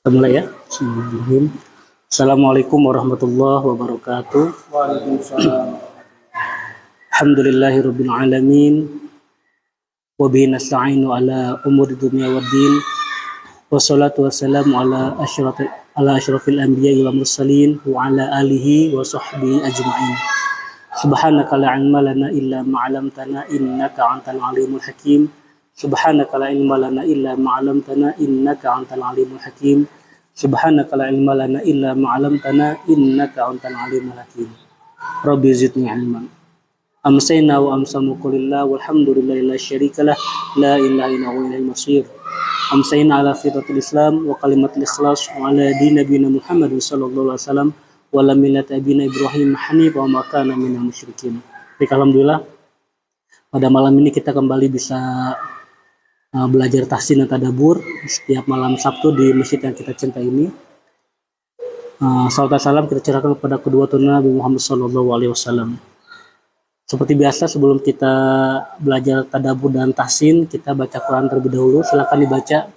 Mulai ya. Bismillahirrahmanirrahim. Assalamualaikum warahmatullahi wabarakatuh. Waalaikumsalam. Alhamdulillahirabbil alamin. Wa bihi nasta'inu ala umuri dunya waddin. Wassalatu wassalamu ala asyrafil anbiya'i wal mursalin wa ala alihi wa sahbihi ajma'in. Subhanaka la ilma lana illa ma 'allamtana innaka antal alimul hakim. Subhanaka la ilma lana illa ma 'allamtana innaka antal alimul hakim. Subhanaka la ilma lana illa ma 'allamtana innaka antal alimul hakim. Rabbi zidni ilman. Amsayna wa amsamu qulillah walhamdulillahi la syarikalah la ilaha illa huwa ilaihil masir. Amsayna ala fitratil Islam wa kalimatil ikhlas wa ala dini nabiyina Muhammad sallallahu alaihi wasallam wa la millati abina Ibrahim hanif wa ma kana minal musyrikin. Baik, alhamdulillah pada malam ini kita kembali bisa belajar tahsin dan tadabbur setiap malam Sabtu di masjid yang kita cintai ini. Salawat salam kita curahkan kepada kedua turunan Nabi Muhammad sallallahu alaihi wasallam. Seperti biasa, sebelum kita belajar tadabbur dan tahsin, kita baca Quran terlebih dahulu. Silakan dibaca.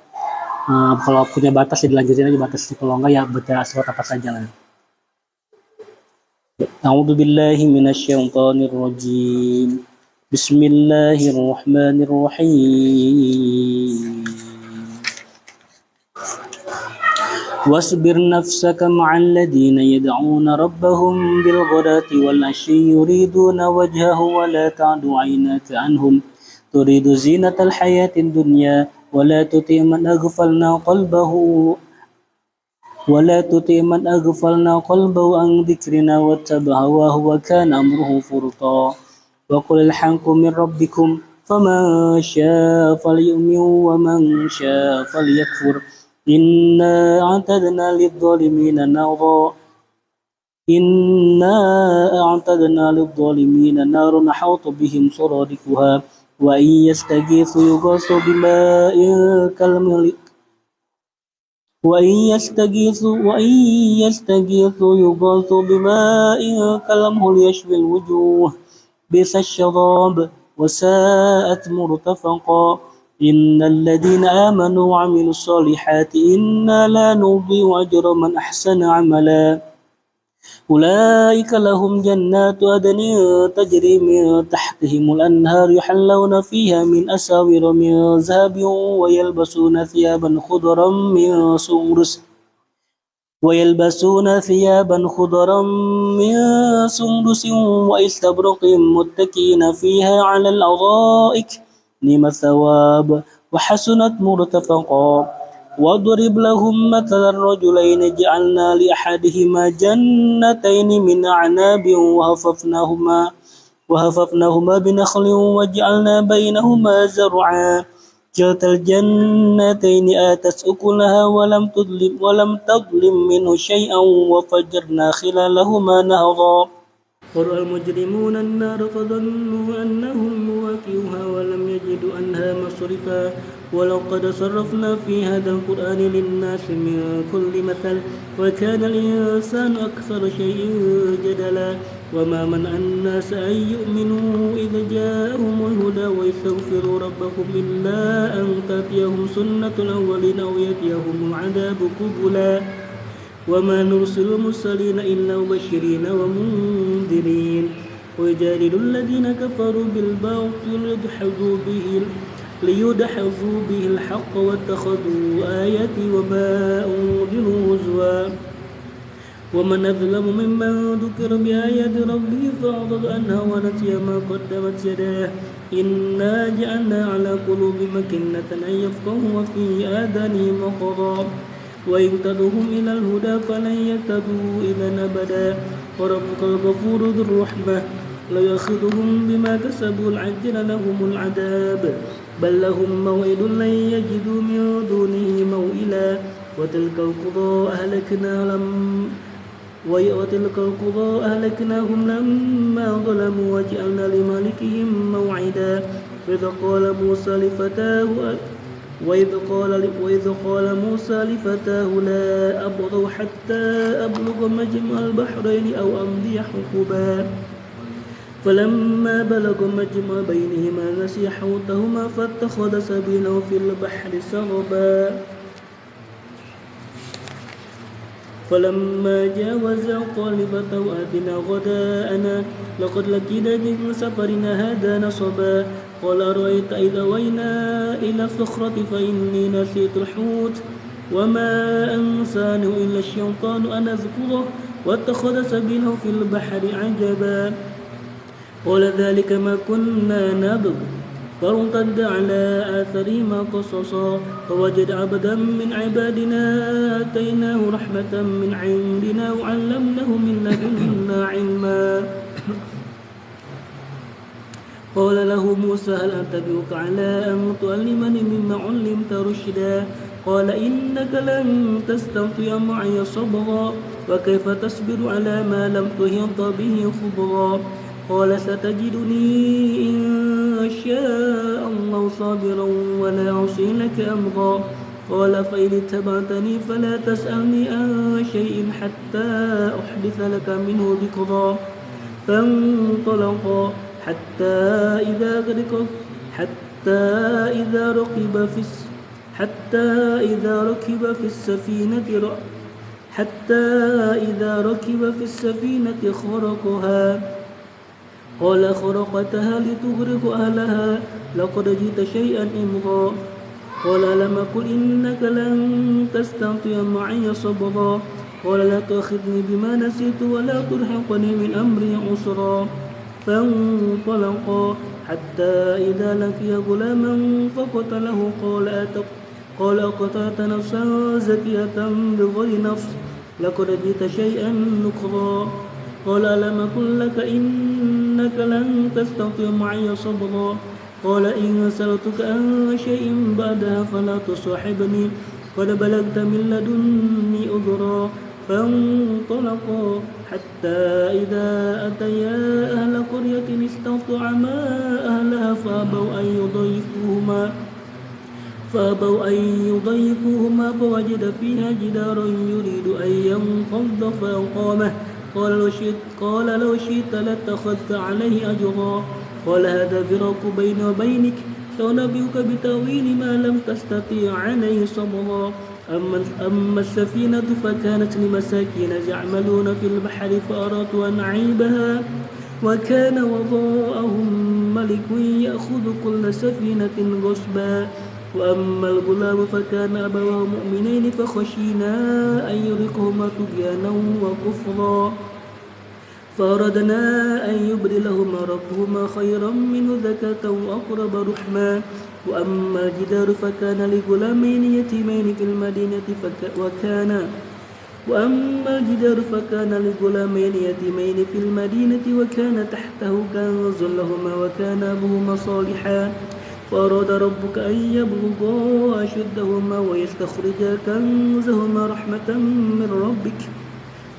Kalau punya batas ya dilanjutin aja batas, kalau enggak ya baca surat apa saja lah. A'udzu billahi minasyaitonir rajim. Bismillahirrahmanirrahim. واصبر نفسك مع الذين يدعون ربهم بالغداة والعشي يريدون وجهه ولا تعد عيناك عنهم تريد زينة الحياة الدنيا ولا تطع من أغفلنا عن ذكرنا واتبع هواه وكان أمره فرطا وقل الحق من ربكم فمن شاء فليؤمن ومن شاء فليكفر إنا أعتدنا للظالمين نارا أحاط بهم سرادقها وإن يستغيثوا يغاثوا بماء كالمهل يشوي الوجوه بئس الشراب وساءت مرتفقا إن الذين آمنوا وعملوا الصالحات إنا لا نضيع أجر من أحسن عملا أولئك لهم جنات عدن تجري من تحتهم الأنهار يحلون فيها من أساور من ذهب ويلبسون ثيابا خضرا من سندس وإستبرق متكئين فيها على الأرائك نعم الثواب وحسنت مرتفقا واضرب لهم مثل الرجلين جعلنا لأحدهما جنتين من أعناب وحففناهما بنخل وجعلنا بينهما زرعا كلتا الجنتين آتت أكلها ولم تظلم منه شيئا وفجرنا خلالهما نهرا ورأى المجرمون النار فظنوا أنهم مواقعوها ولم يجدوا عنها مصرفا ولقد صرفنا في هذا القرآن للناس من كل مثل وكان الإنسان أكثر شيء جدلا وما منع الناس أن يؤمنوا إذا جاءهم الهدى ويستغفروا ربهم إلا أن تأتيهم سنة الأولين أو يأتيهم العذاب قبلا وما نرسل المرسلين إلا مبشرين ومنذرين ويجادل الذين كفروا بالباطل ليدحضوا به الحق واتخذوا آياتي وما أنذروا هزوا ومن أظلم ممن ذكر بآيات ربه فأعرض عنها ونسي ما قدمت يداه إنا جعلنا على قلوبهم أكنة أن يفقهوا وفي آذانهم وقرا وإن تدعوهم إلى الهدى فلن يهتدوا إذا أبدا وربك الغفور ذو الرحمة لا يأخذهم بما كسبوا العجل لهم العذاب بل لهم موعد لن يجدوا من دونه موئلا وتلك القرى أهلكناهم لما ظلموا وجعلنا لمالكهم موعدا وإذ قال موسى لفتاه لا أبرح حتى أبلغ مجمع البحرين أو أمضي حقبا فلما بلغ مجمع بينهما نسي حوتهما فاتخذ سبيله في البحر سربا فلما جاوزا قال لفتاه آتنا غداءنا لقد لقينا من سفرنا هذا نصبا قال أرأيت إذا أوينا إلى الصخرة فإني نسيت الحوت وما أنسانه إلا الشيطان أن أذكره واتخذ سبيله في البحر عجبا قال ذلك ما كنا نبغ فارتد على آثارهما قصصا فوجد عبدا من عبادنا آتيناه رحمة من عندنا وعلمناه من لدنا علما قال له موسى هل أتبعك على أن تعلمني مما علمت رشدا قال إنك لن تستطيع معي صبرا وكيف تصبر على ما لم تحط به خبرا قال ستجدني إن شاء الله صابرا ولا أعصي لك أمرا قال فإن اتبعتني فلا تسألني عن شيء حتى أحدث لك منه ذكرا فانطلقا حتى إذا ركب في السفينة خرقها قال خرقتها لتغرق أهلها لقد جئت شيئا إمرا قال لم أقل إنك لن تستطيع معي صبرا قال لا تؤاخذني بما نسيت ولا ترهقني من أمري عسرا فانطلقا حتى إذا لقي غلاما فقتله قال أقتلت نفسا زكية بغير نفس لقد جئت شيئا نكرا قال ألم أقل لك إنك لن تستطيع معي صبرا قال إن سألتك عن شيء بعدها فلا تصاحبني قد بلغت من لدني عذرا فانطلقا حتى إذا أتيا أهل قرية استطعما أهلها فأبوا أن يضيفوهما فوجد فيها جدارا يريد أن ينقض فأقامه قال لو شئت لاتخذت عليه أجرا قال هذا فراق بيني وبينك سأنبئك بتأويل ما لم تستطيع عليه صبرا أما السفينة فكانت لمساكين يعملون في البحر فأردت أن أعيبها وكان وراءهم ملك يأخذ كل سفينة غصبا وأما الغلام فكان أبواه مؤمنين فخشينا أن يرهقهما طغيانا وكفرا فأردنا أن يبدلهما ربهما خيرا منه زكاة وأقرب رحما وأما الجدار فكان لغلامين يتيمين في المدينة وكان تحته كنز لهما وكان أبوهما صالحا فأراد ربك أن يبلغا أشدهما ويستخرجا كنزهما رحمة من ربك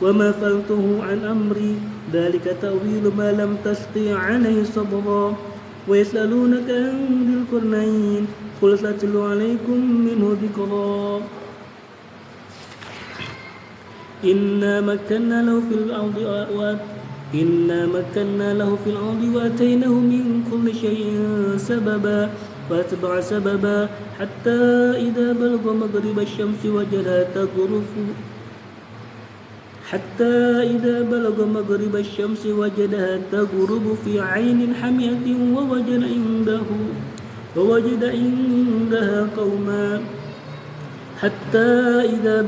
وما فعلته عن أمري ذلك تأويل ما لم تستطع عليه صبرا ويسألونك عن ذي القرنين قل سأتلو عليكم منه ذكرا إنا مكنا له في الأرض وآتيناه من كل شيء سببا فأتبع سببا حتى إذا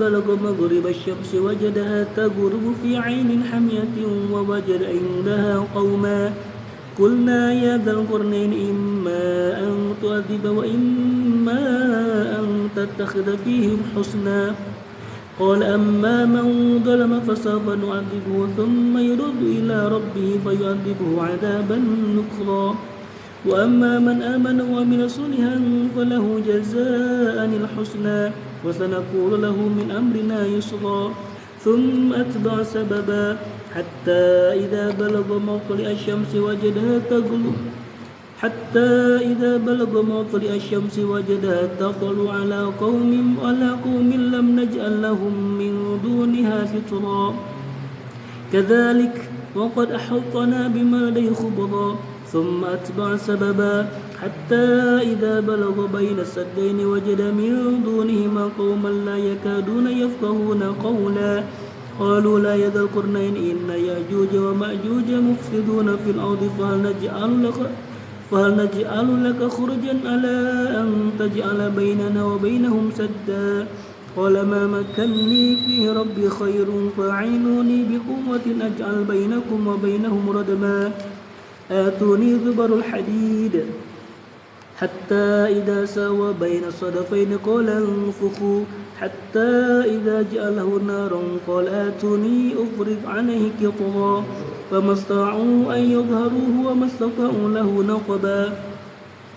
بلغ مغرب الشمس وجدها تغرب في عين حمية ووجد عندها قوما قلنا يا ذا القرنين إما أن تؤذب وإما أن تتخذ فيهم حسنا قال أما من ظلم فسوف نعذبه ثم يرد إلى ربه فيعذبه عذابا نكرا وأما من آمن وعمل صالحا فله جزاء الحسنى وسنقول له من أمرنا يسرا ثم أتبع سببا حتى إذا بلغ مطلع الشمس وجدها تطلع على قوم لم نجعل لهم من دونها سترا كذلك وقد أحطنا بما لديه خبرا ثم أتبع سببا حتى إذا بلغ بين السدين وجد من دونهما قوما لا يكادون يفقهون قولا قالوا لا يا ذا القرنين إن يأجوج ومأجوج مفسدون في الأرض فهل نجعل لك خرجا على أن تجعل بيننا وبينهم سدا قال ما مكني فيه ربي خير فأعينوني بقوة أجعل بينكم وبينهم ردما آتوني زبر الحديد حتى إذا ساوى بين الصدفين قال انفخوا حتى إذا جعله نارا قال آتوني أفرغ عليه قطرا فما استطاعوا أن يظهروه وما استطاعوا له نقبا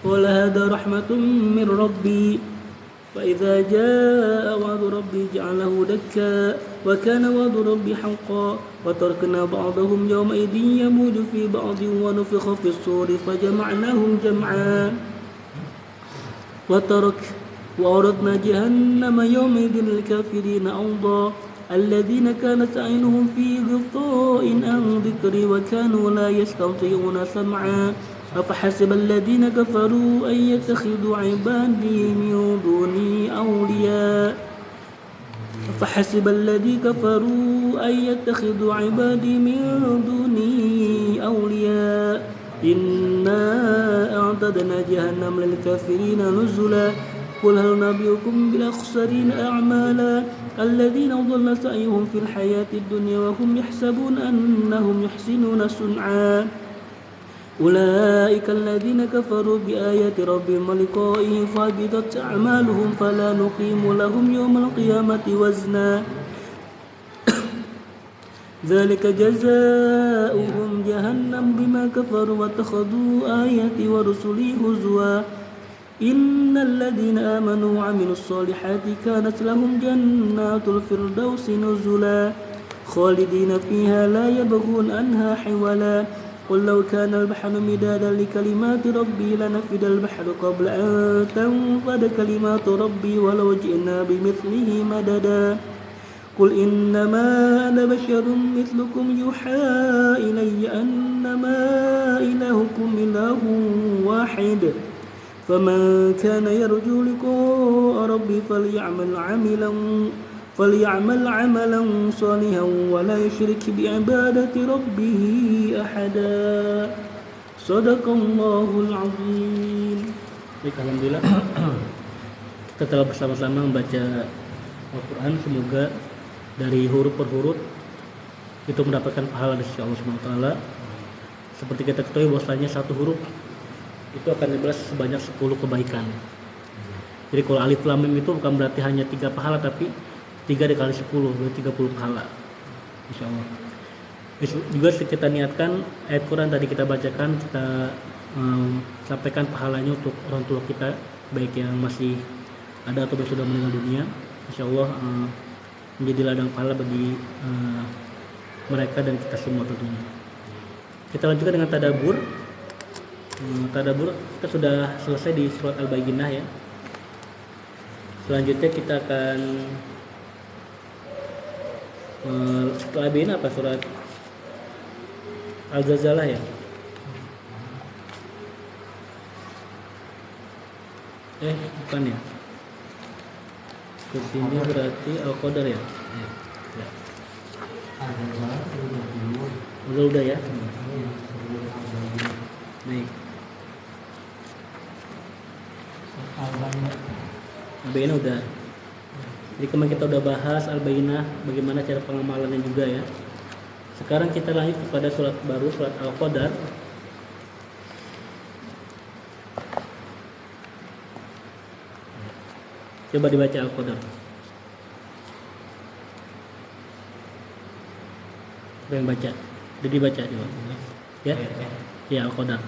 قال هذا رحمة من ربي فإذا جاء وعد ربي جعله دكا وكان وعد ربي حقا وتركنا بعضهم يومئذ يموج في بعض ونفخ في الصور فجمعناهم جمعا وأوردنا جهنم يومئذ للكافرين أوضا الذين كانت عينهم في غطاء عن ذكري وكانوا لا يستطيعون سمعا أفحسب الذين كفروا أن يتخذوا عبادي من دوني أولياء فحسب الذي كفروا أن يتخذوا عبادي من دوني أولياء إنا أعتدنا جهنم للكافرين نزلا قل هل نبئكم بالأخسرين أعمالا الذين ضل سعيهم في الحياة الدنيا وهم يحسبون أنهم يحسنون صنعا أولئك الذين كفروا بآيات ربهم ولقائه فحبطت أعمالهم فلا نقيم لهم يوم القيامة وزنا ذلك جزاؤهم جهنم بما كفروا واتخذوا آياتي ورسلي هزوا إن الذين آمنوا وعملوا الصالحات كانت لهم جنات الفردوس نزلا خالدين فيها لا يبغون عنها حولا قل لو كان البحر مدادا لكلمات ربي لنفد البحر قبل أن تنفد كلمات ربي ولو جئنا بمثله مددا قل إنما أنا بشر مثلكم يوحى إلي أنما إلهكم إله واحد فمن كان يرجو لقاء ربي فليعمل عملا صالحا ولا يشرك بعبادة ربه أحدا صدق الله العظيم. Baik, alhamdulillah kita telah bersama-sama membaca Al-Quran. Semoga dari huruf per huruf itu mendapatkan pahala dari Allah SWT. Seperti kita ketahui bahwasanya satu huruf itu akan dibalas sebanyak 10 kebaikan. Jadi kalau alif lam mim itu bukan berarti hanya 3 pahala, tapi 3 dikali 10 berarti 30 pahala, insyaallah. Juga kita niatkan ayat Quran tadi kita bacakan, kita sampaikan pahalanya untuk orang tua kita, baik yang masih ada atau yang sudah meninggal dunia, insyaallah menjadi ladang pahala bagi mereka dan kita semua tentunya. Kita lanjutkan dengan tadabbur. Tadabbur kita sudah selesai di surat Al-Bayyinah ya. Selanjutnya kita akan setelah Al-Bayyinah apa, surat Al-Zalzalah ya. Bukan ya. Kesini berarti Al-Qadar ya. Ya. Udah ya. Baik. Al-Bayyinah udah. Jadi kemarin kita udah bahas Al-Bayyinah, bagaimana cara pengamalannya juga ya. Sekarang kita lanjut kepada surat baru, surat Al-Qadar. Coba dibaca Al-Qadar. Siapa yang baca? Jadi dibaca coba. Ya? Ya, Al-Qadar.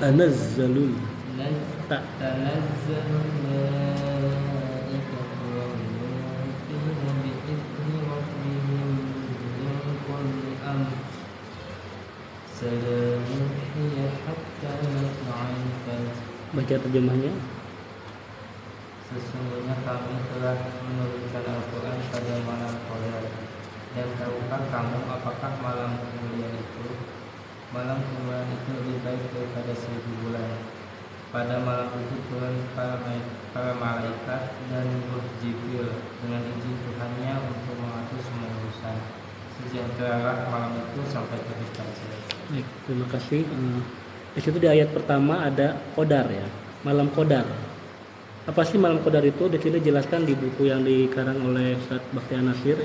Tanazzalul Salamun hiya hatta matla'il fajr. Baca terjemahnya. Sesungguhnya kami telah menurunkan Al-Quran pada malam Qadar. Dan tahukah kamu apakah malam kemuliaan itu? Malam kemuliaan itu lebih baik daripada 1000 bulan. Pada malam itu turun para malaikat dan Ruh Jibril dengan izin Tuhannya untuk mengatur semua urusan. Sejahteralah malam itu sampai terbit fajar. Baik, terima kasih. Di situ di ayat pertama ada Qadar ya, malam Qadar. Apa sih malam Qadar itu? Di sini dijelaskan di buku yang dikarang oleh Ustaz Bakhtiar Nasir.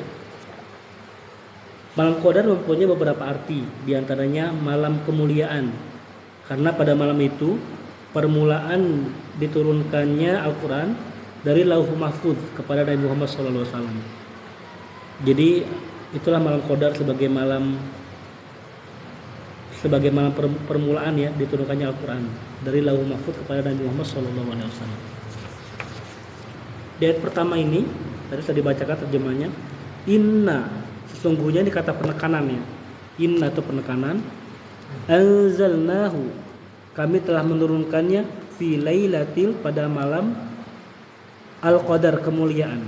Malam Qadar mempunyai beberapa arti, diantaranya malam kemuliaan. Karena pada malam itu permulaan diturunkannya Al-Quran dari Lauhul Mahfuz kepada Nabi Muhammad SAW. Jadi itulah malam Qadar sebagai malam permulaan ya diturunkannya Al-Quran dari Lauhul Mahfuz kepada Nabi Muhammad SAW. Di ayat pertama ini tadi sudah dibacakan terjemahnya. Inna, sesungguhnya ini kata penekanannya. Inna itu penekanan. Anzalnahu, kami telah menurunkannya fi lailatil, pada malam Al-Qadar, kemuliaan.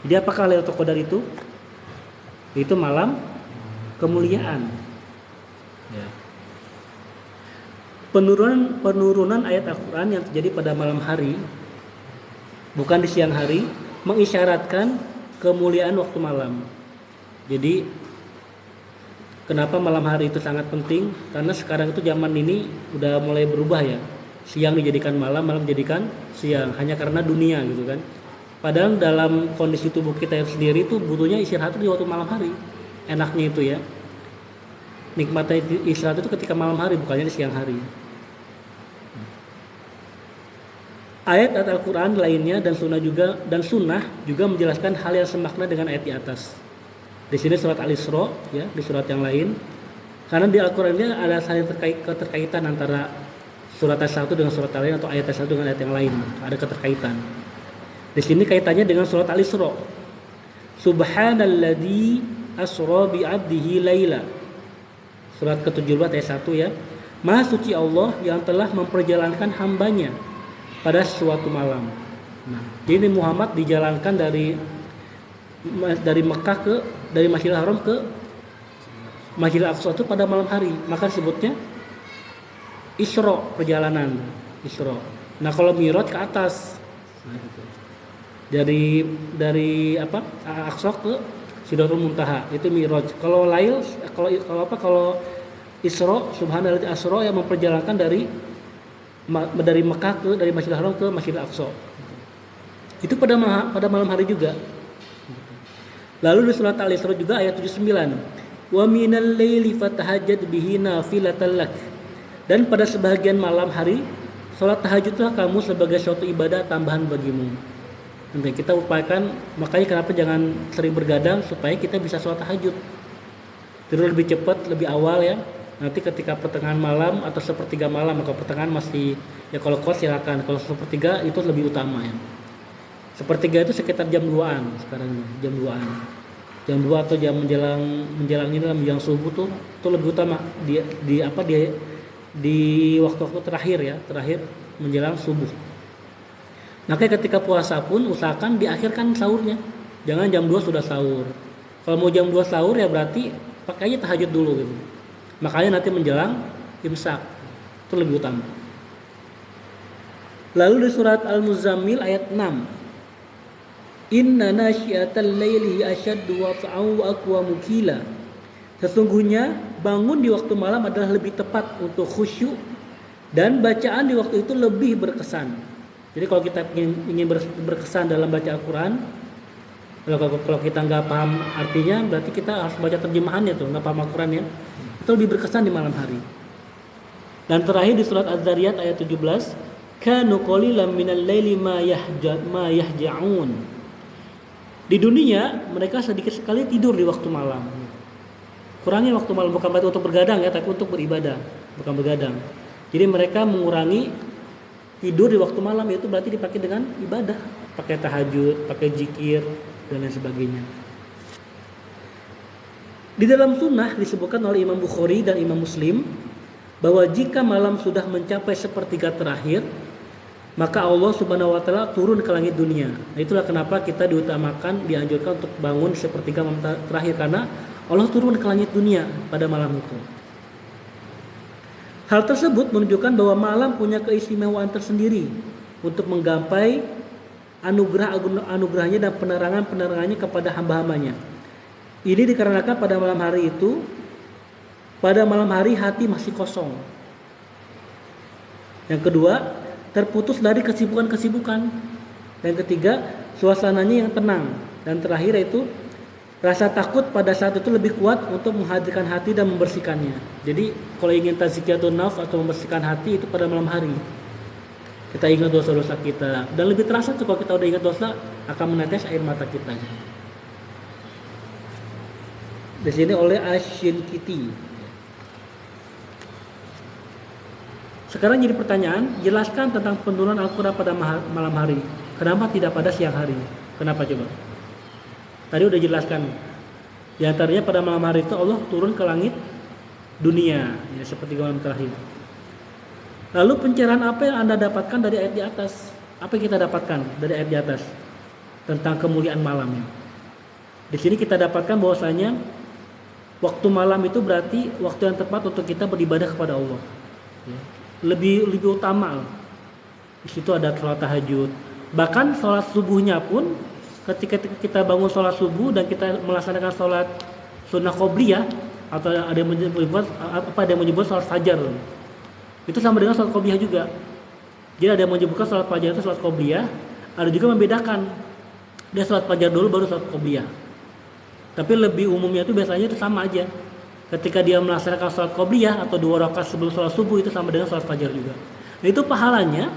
Jadi apakah Lailatul Qadar itu? Itu malam kemuliaan. Ya. Penurunan ayat Al-Quran yang terjadi pada malam hari, bukan di siang hari, mengisyaratkan kemuliaan waktu malam. Jadi kenapa malam hari itu sangat penting? Karena sekarang itu zaman ini udah mulai berubah ya. Siang dijadikan malam, malam dijadikan siang, hanya karena dunia gitu kan. Padahal dalam kondisi tubuh kita sendiri itu butuhnya istirahat di waktu malam hari. Enaknya itu ya. Nikmatnya istirahat itu ketika malam hari, bukannya di siang hari. Ayat Al-Quran lainnya dan sunnah juga menjelaskan hal yang semakna dengan ayat di atas. Di sini surat Al-Isra ya, di surat yang lain. Karena di Al-Quran ini ada saling keterkaitan antara surat yang satu dengan surat yang lain atau ayat yang satu dengan ayat yang lain. Ada keterkaitan. Di sini kaitannya dengan surat Al-Isra. Subhanalladzi asra bi 'abdihi laila. Surat ke-17 ayat 1 ya. Maha suci Allah yang telah memperjalankan hambanya pada suatu malam. Nah, jadi Muhammad dijalankan dari Mekah dari Masjidil Haram ke Masjidil Aqsa itu pada malam hari, maka disebutnya Isra, perjalanan Isra. Nah, kalau Mi'raj ke atas. Nah, gitu. Dari Aqsa ke Sidratul Muntaha, itu Mi'raj. Kalau Isra, subhanallah asra yang memperjalankan dari Mekah dari Masjidil Haram ke Masjidil Aqsa. Itu pada malam hari juga. Lalu di surat Al-Isra juga ayat 79. Wa minal laili fatahajjad bihi nafilatan lak. Dan pada sebahagian malam hari salat tahajudlah kamu sebagai suatu ibadah tambahan bagimu. Nanti kita upayakan, makanya kenapa jangan sering bergadang supaya kita bisa salat tahajud. Tidur lebih cepat, lebih awal ya. Nanti ketika pertengahan malam atau sepertiga malam, maka pertengahan masih ya kalau kuat silakan. Kalau sepertiga itu lebih utama ya. Sepertiga itu sekitar jam 2-an sekarang, jam 2-an. Jam 2 atau jam menjelang ini dalam menjelang subuh tuh lebih utama di waktu-waktu terakhir menjelang subuh. Makanya ketika puasa pun usahakan diakhirkan sahurnya. Jangan jam 2 sudah sahur. Kalau mau jam 2 sahur ya berarti pakai aja tahajud dulu gitu. Makanya nanti menjelang imsak itu lebih utama. Lalu di surat Al-Muzammil ayat 6. Inna nasyiatal laili asyaddu wat'an wa aqwamu qila. Sesungguhnya bangun di waktu malam adalah lebih tepat untuk khusyuk dan bacaan di waktu itu lebih berkesan. Jadi kalau kita ingin berkesan dalam baca Al-Quran, kalau kita nggak paham artinya, berarti kita harus baca terjemahannya tuh, nggak paham Al-Quran ya. Itu lebih berkesan di malam hari. Dan terakhir di surat Az-Zariyat ayat 17, kanu qalilan minal laili ma yahja'un. Di dunia mereka sedikit sekali tidur di waktu malam. Kurangi waktu malam, bukan berarti untuk bergadang ya, tapi untuk beribadah, bukan bergadang. Jadi mereka mengurangi tidur di waktu malam, yaitu berarti dipakai dengan ibadah, pakai tahajud, pakai zikir dan lain sebagainya. Di dalam sunnah disebutkan oleh Imam Bukhari dan Imam Muslim bahwa jika malam sudah mencapai sepertiga terakhir, maka Allah Subhanahu wa taala turun ke langit dunia. Nah, itulah kenapa kita dianjurkan untuk bangun sepertiga malam terakhir, karena Allah turun ke langit dunia pada malam itu. Hal tersebut menunjukkan bahwa malam punya keistimewaan tersendiri untuk menggapai anugerahnya dan penerangannya kepada hamba-hambanya. Ini dikarenakan pada malam hari hati masih kosong. Yang kedua, terputus dari kesibukan-kesibukan. Yang ketiga, suasananya yang tenang. Dan terakhir yaitu rasa takut pada saat itu lebih kuat untuk menghadirkan hati dan membersihkannya. Jadi kalau ingin tazkiyatun nafs atau membersihkan hati itu pada malam hari. Kita ingat dosa-dosa kita. Dan lebih terasa tuh kalau kita udah ingat dosa akan menetes air mata kita. Di sini oleh Ashinkiti. Sekarang jadi pertanyaan, jelaskan tentang penurunan Al-Quran pada malam hari. Kenapa tidak pada siang hari? Kenapa coba? Tadi udah jelaskan. Di antaranya pada malam hari itu Allah turun ke langit dunia, ya, seperti malam terakhir. Lalu pencerahan apa yang Anda dapatkan dari ayat di atas? Apa yang kita dapatkan dari ayat di atas tentang kemuliaan malamnya? Di sini kita dapatkan bahwasanya waktu malam itu berarti waktu yang tepat untuk kita beribadah kepada Allah. Ya. Lebih utama. Di situ ada sholat tahajud. Bahkan sholat subuhnya pun ketika kita bangun sholat subuh dan kita melaksanakan sholat sunnah qobliyah atau ada yang menyebut sholat fajar, itu sama dengan sholat qobliyah juga. Jadi ada yang menyebutkan sholat fajar itu sholat qobliyah, ada juga membedakan dia sholat fajar dulu baru sholat qobliyah. Tapi lebih umumnya itu biasanya itu sama aja. Ketika dia melaksanakan sholat qobliyah atau 2 rakaat sebelum sholat subuh itu sama dengan sholat fajar juga. Nah, itu pahalanya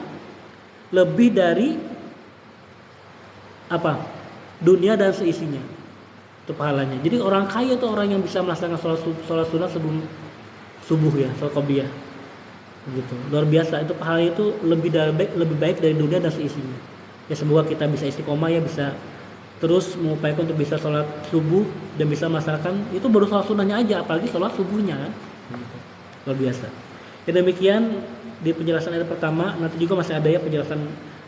lebih dari dunia dan seisinya. Itu pahalanya. Jadi orang kaya itu orang yang bisa melaksanakan sholat sunnah sebelum subuh ya, sholat qobliyah. Begitu. Luar biasa, itu pahalanya itu lebih baik dari dunia dan seisinya. Ya semoga kita bisa istiqomah ya, bisa terus mengupayakan untuk bisa sholat subuh dan bisa melaksanakan itu baru sholat sunnahnya aja, apalagi sholat subuhnya kan. Luar biasa. Ya, demikian di penjelasan ayat pertama. Nanti juga masih ada ya penjelasan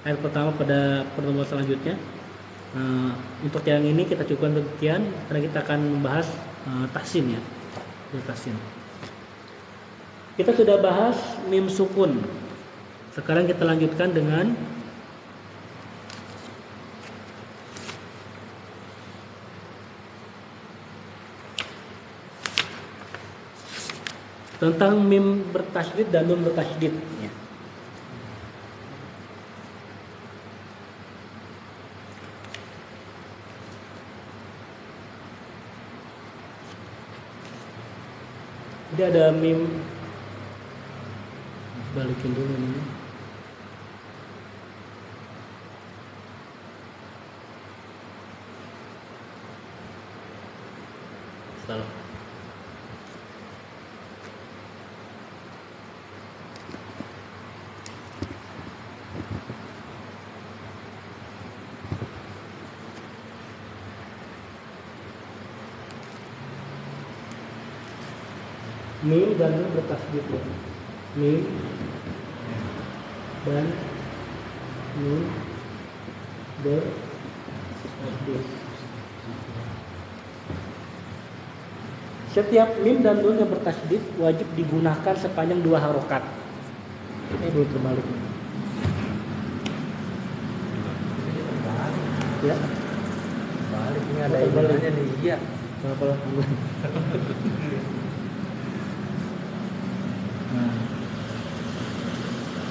ayat pertama pada pertemuan selanjutnya. Untuk yang ini kita cukupkan demikian karena kita akan membahas tahsin ya. Tahsin. Kita sudah bahas mim sukun. Sekarang kita lanjutkan dengan tentang mim bertasydid dan nun bertasydid. Ya. Jadi ada mim, balikin dulu ini. Salah. Mim dan nun bertasydid ya. Mim dan nun bertasydid. Setiap mim dan nun yang bertasydid wajib digunakan sepanjang 2 harokat. Ini belum terbalik. Ya. Balik ini ada ibaratnya nih. Iya. Kenapa?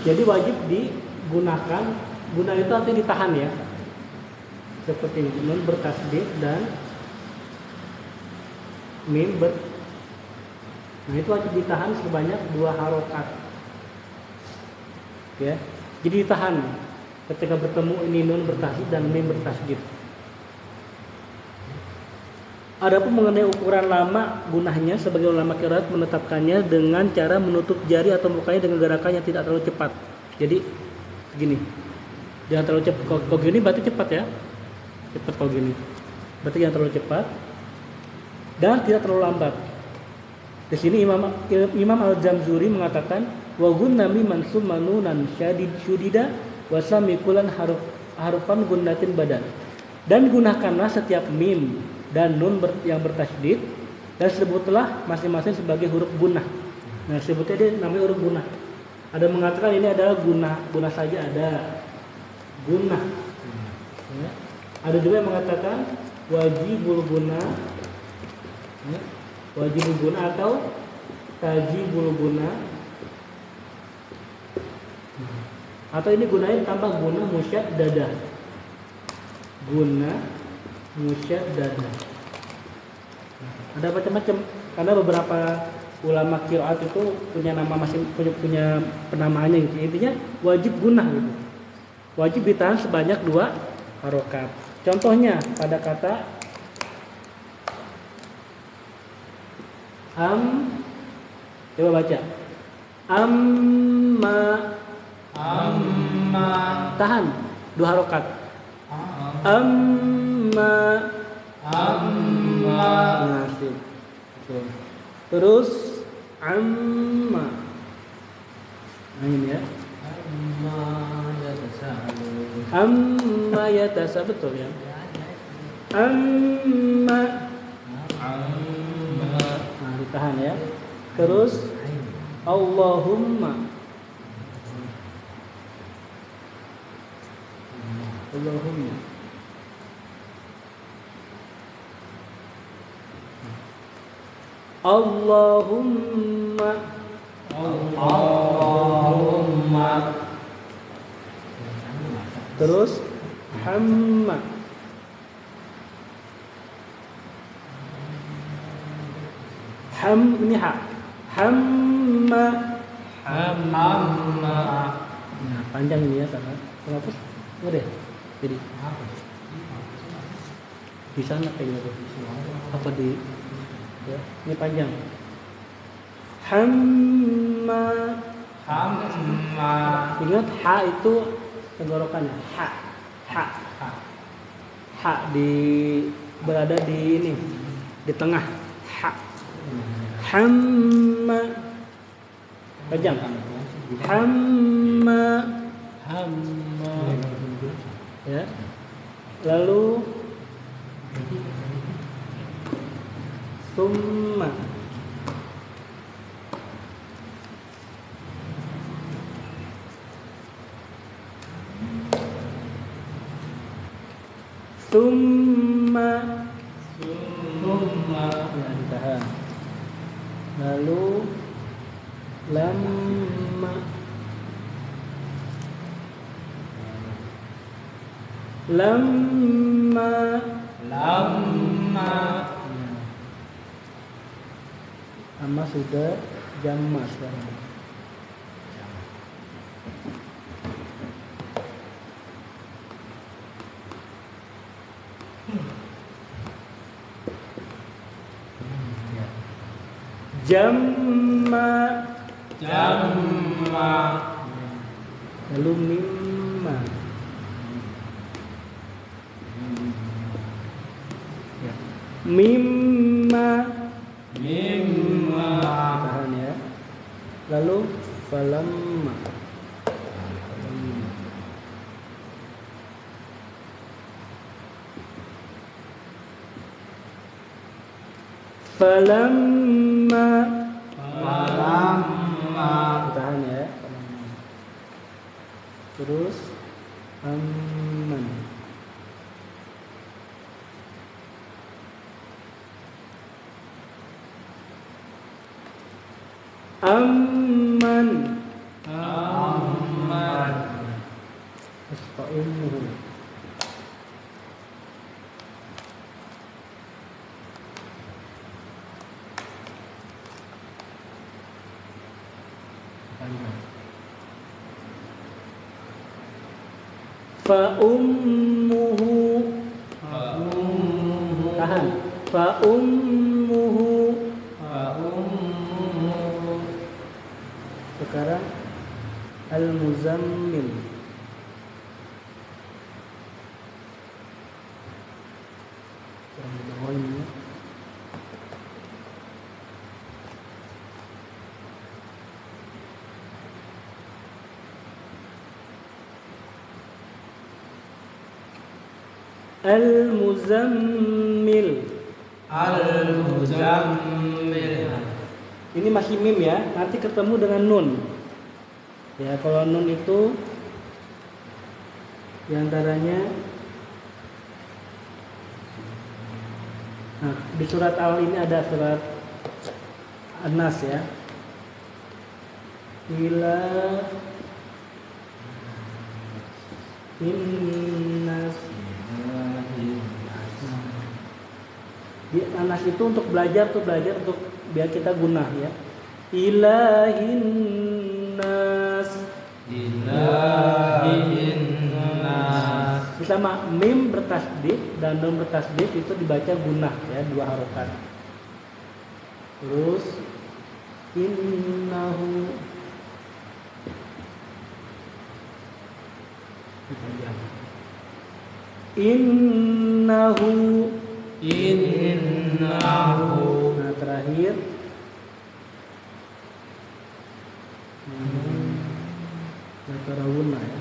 Jadi wajib digunakan, guna itu artinya ditahan ya. Seperti ini, nun bertasydid dan mim nah itu wajib ditahan sebanyak 2 harokat. Ya. Jadi ditahan ketika bertemu ini nun bertasydid dan mim bertasydid. Adapun mengenai ukuran lama gunahnya, sebagai ulama qiraat menetapkannya dengan cara menutup jari atau mukanya dengan gerakan yang tidak terlalu cepat. Jadi gini, jangan terlalu cepat. Kalau gini berarti cepat ya, cepat kalau gini. Berarti jangan terlalu cepat. dan tidak terlalu lambat. Di sini Imam Al-Jamzuri mengatakan wa gunna miman summa nunan syudida wa samikulan harufan gunnatin badan. Dan gunakanlah setiap mim dan nun yang bertasydid dan sebutlah masing-masing sebagai huruf gunnah. Nah, sebutnya dia namanya huruf gunnah. Ada mengatakan ini adalah gunnah saja ada. Gunnah. Ya. Ada juga yang mengatakan wajibul gunnah. Ya. Wajibul gunnah atau tajibul gunnah. Atau ini gunain tambah gunnah musyaddadah. Gunnah musyaddadah. Ada macam-macam karena beberapa ulama qiraat itu punya nama punya penamaannya gitu. Intinya wajib gunnah gitu. Wajib ditahan sebanyak 2 harokat. Contohnya pada kata coba baca. Amma tahan 2 harokat. Amma nasib. Terus amma. Ini ya. Amma yatasa betul ya. Amma. Nah, ditahan ya. Terus Allahumma. Allahumma. Allahumma. Allahumma. Terus hamma. Ini ha. Hamma. Nah, panjang ini ya sama. Kenapa? Udah. Jadi di sana kayaknya tuh. Apa di ya, ini panjang. Hamma. Ingat ha itu tenggorokannya. Ha berada di ini di tengah. Ha. Hamma. Panjang. Hamma. Ya. Lalu summa. Summa. Ya, ditahan. Lalu lamma. Lamma. Amma sudah jamma sekarang. Jamma. Lalu mimma. Ya. Mimma. Tahan ya. Lalu falamma. Falamma. Tahan ya. Terus aman. Aman. Asfa'umuhu. Fa'ummuhu. Tahan. Fa'ummuhu. Sekarang al-muzammil. Kurang di bawah ini. Al-muzammil. Al-muzammil. Ini masih mim ya, nanti ketemu dengan nun. Ya, kalau nun itu diantaranya, nah, di surat Al ini ada surat An-Nas ya. Ila innas. Di An-Nas itu untuk belajar untuk biar kita gunah ya. Ilahin nas. Ilahin nas. Sama mim bertasdid dan nun bertasdid itu dibaca gunah ya, 2 harokat. Terus innahu innahu. Nah, terakhir Latarawunna ya.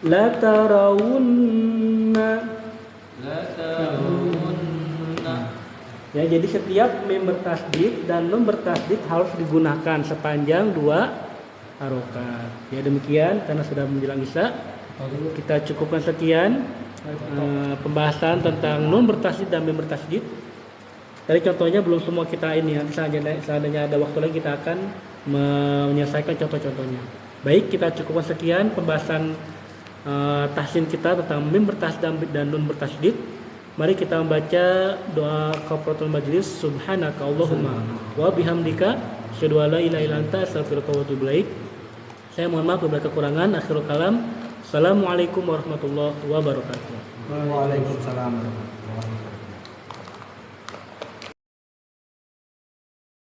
Latarawunna. Latarawunna. Ya, jadi setiap mim bertasdid dan nun bertasdid harus digunakan sepanjang 2 harokat. Ya, demikian karena sudah menjelang isya, kita cukupkan sekian pembahasan tentang nun bertasdid dan mim bertasdid. Tadi contohnya belum semua kita ini, nanti seandainya ada waktu lagi kita akan menyelesaikan contoh-contohnya. Baik, kita cukupkan sekian pembahasan tahsin kita tentang mim bertasdid dan nun bertasdid. Mari kita membaca doa kafaratul majlis. Subhanaka Allahumma wa bihamdika asyhadu an la ilaha illa anta astaghfiruka wa atubu ilaik. Saya mohon maaf beberapa kekurangan. Akhirul kalam. Assalamualaikum warahmatullahi wabarakatuh. Waalaikumsalam warahmatullahi wabarakatuh.